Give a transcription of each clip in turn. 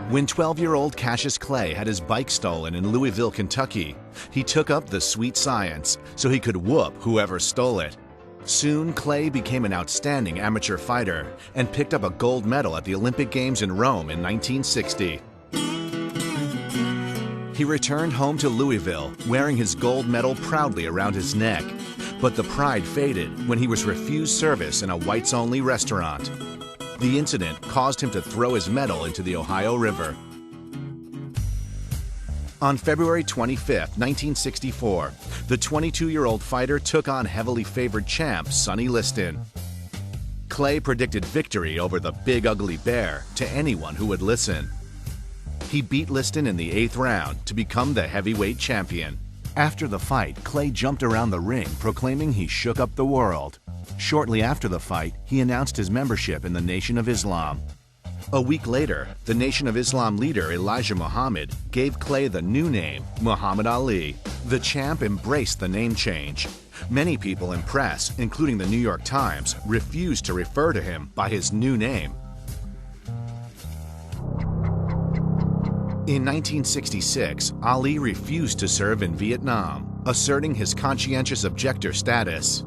When 12-year-old Cassius Clay had his bike stolen in Louisville, Kentucky, he took up the sweet science so he could whoop whoever stole it. Soon, Clay became an outstanding amateur fighter and picked up a gold medal at the Olympic Games in Rome in 1960. He returned home to Louisville, wearing his gold medal proudly around his neck. But the pride faded when he was refused service in a whites-only restaurant. The incident caused him to throw his medal into the Ohio River. On February 25, 1964, the 22-year-old fighter took on heavily favored champ Sonny Liston. Clay predicted victory over the Big Ugly Bear to anyone who would listen. He beat Liston in the 8th round to become the heavyweight champion. After the fight, Clay jumped around the ring, proclaiming he shook up the world. Shortly after the fight, he announced his membership in the Nation of Islam. A week later, the Nation of Islam leader Elijah Muhammad gave Clay the new name, Muhammad Ali. The champ embraced the name change. Many people in press, including the New York Times, refused to refer to him by his new name. In 1966, Ali refused to serve in Vietnam, asserting his conscientious objector status.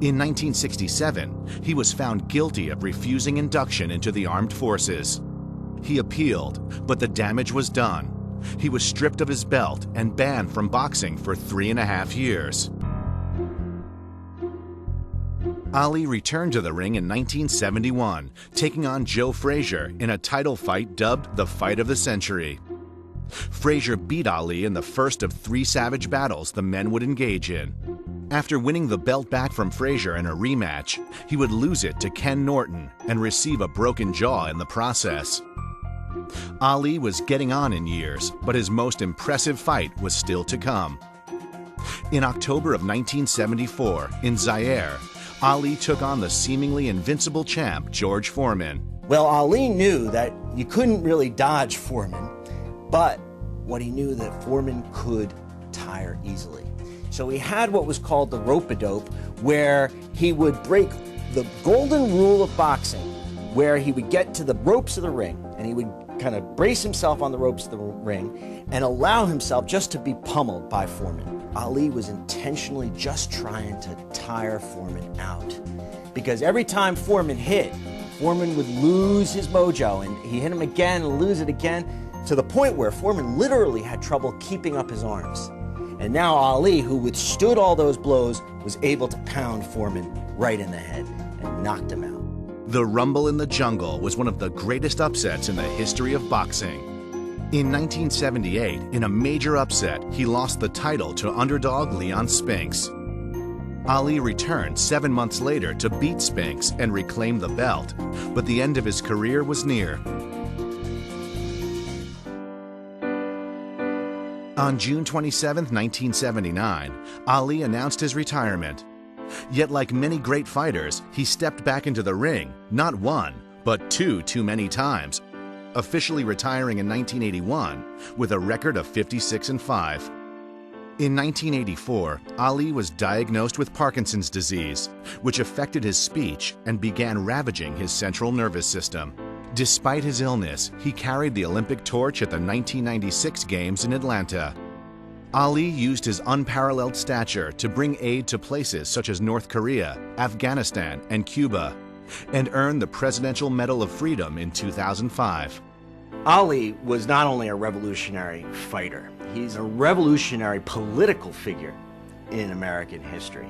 In 1967, he was found guilty of refusing induction into the armed forces. He appealed, but the damage was done. He was stripped of his belt and banned from boxing for 3.5 years. Ali returned to the ring in 1971, taking on Joe Frazier in a title fight dubbed the Fight of the Century. Frazier beat Ali in the first of 3 savage battles the men would engage in. After winning the belt back from Frazier in a rematch, he would lose it to Ken Norton and receive a broken jaw in the process. Ali was getting on in years, but his most impressive fight was still to come. In October of 1974, in Zaire, Ali took on the seemingly invincible champ George Foreman. Well, Ali knew that you couldn't really dodge Foreman, but what he knew that Foreman could tire easily. So he had what was called the rope-a-dope, where he would break the golden rule of boxing, where he would get to the ropes of the ring, and he would kind of brace himself on the ropes of the ring and allow himself just to be pummeled by Foreman. Ali was intentionally just trying to tire Foreman out, because every time Foreman hit, Foreman would lose his mojo, and he hit him again and lose it again, to the point where Foreman literally had trouble keeping up his arms. And now Ali, who withstood all those blows, was able to pound Foreman right in the head and knocked him out. The Rumble in the Jungle was one of the greatest upsets in the history of boxing. In 1978, in a major upset, he lost the title to underdog Leon Spinks. Ali returned 7 months later to beat Spinks and reclaim the belt, but the end of his career was near. On June 27, 1979, Ali announced his retirement. Yet like many great fighters, he stepped back into the ring, not one, but two too many times, officially retiring in 1981 with a record of 56-5. In 1984, Ali was diagnosed with Parkinson's disease, which affected his speech and began ravaging his central nervous system. Despite his illness, he carried the Olympic torch at the 1996 Games in Atlanta. Ali used his unparalleled stature to bring aid to places such as North Korea, Afghanistan, and Cuba, and earned the Presidential Medal of Freedom in 2005. Ali was not only a revolutionary fighter, he's a revolutionary political figure in American history.